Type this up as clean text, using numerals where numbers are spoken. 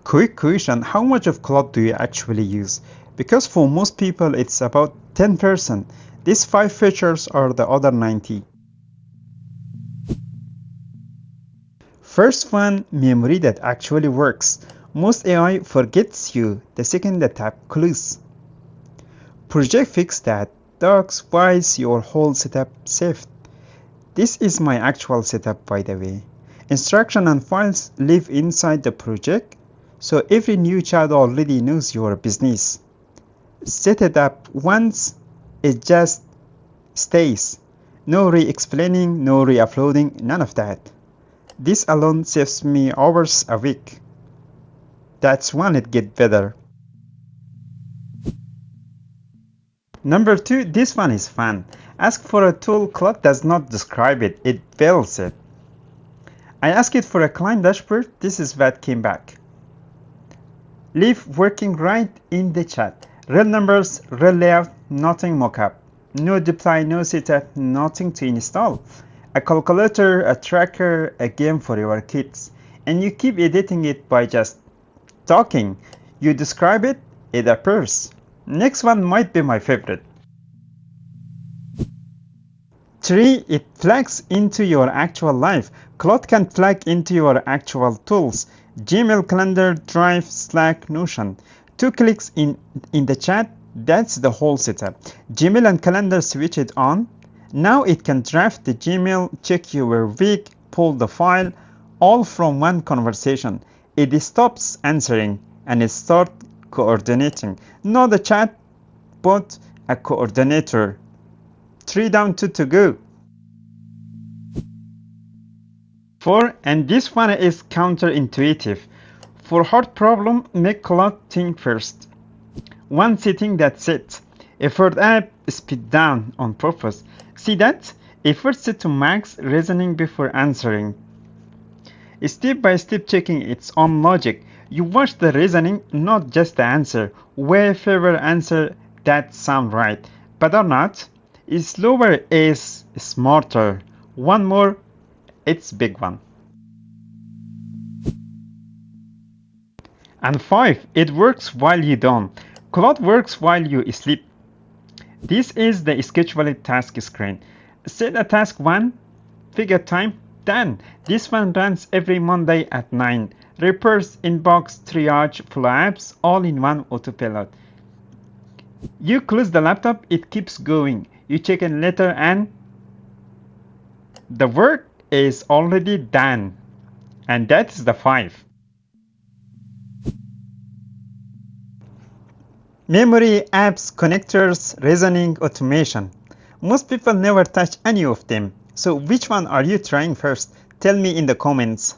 Quick question, how much of Claude do you actually use? Because for most people it's about 10%. These 5 features are the other 90. First one, memory that actually works. Most AI forgets you the second the tab closes. Project fix that. Docs, why is your whole setup saved? This is my actual setup, by the way. Instruction and files live inside the project, so every new child already knows your business. Set it up once, it just stays. No re-explaining, no re-uploading, none of that. This alone saves me hours a week. That's when it gets better. Number 2, this one is fun. Ask for a tool, Claude does not describe it, it builds it. I asked it for a client dashboard, this is what came back. Leave working right in the chat. Real numbers, real layout, nothing mockup. No deploy, no setup, nothing to install. A calculator, a tracker, a game for your kids. And you keep editing it by just talking. You describe it, it appears. Next one might be my favorite. 3. It plugs into your actual life. Claude can plug into your actual tools. Gmail, Calendar, Drive, Slack, Notion. 2 clicks in the chat, that's the whole setup. Gmail and Calendar switch it on. Now it can draft the Gmail, check your week, pull the file, all from one conversation. It stops answering and it starts coordinating. Not a chat, but a coordinator. 3 down, 2 to go. 4, and this one is counterintuitive. For hard problem, make Claude think first. One setting, that's it. Effort up, speed down on purpose. See that? Effort set to max, reasoning before answering. Step by step checking its own logic. You watch the reasoning, not just the answer. Way favor answer that sound right, but or not. Slower is smarter. One more, it's big one. And 5, it works while you don't. Claude works while you sleep. This is the scheduled task screen. Set a task 1, figure time, done. This one runs every Monday at 9. Repairs, inbox, triage, follow-ups, all in one autopilot. You close the laptop, it keeps going. You check in later and the work is already done. And that's the 5. Memory, apps, connectors, reasoning, automation. Most people never touch any of them. So which one are you trying first? Tell me in the comments.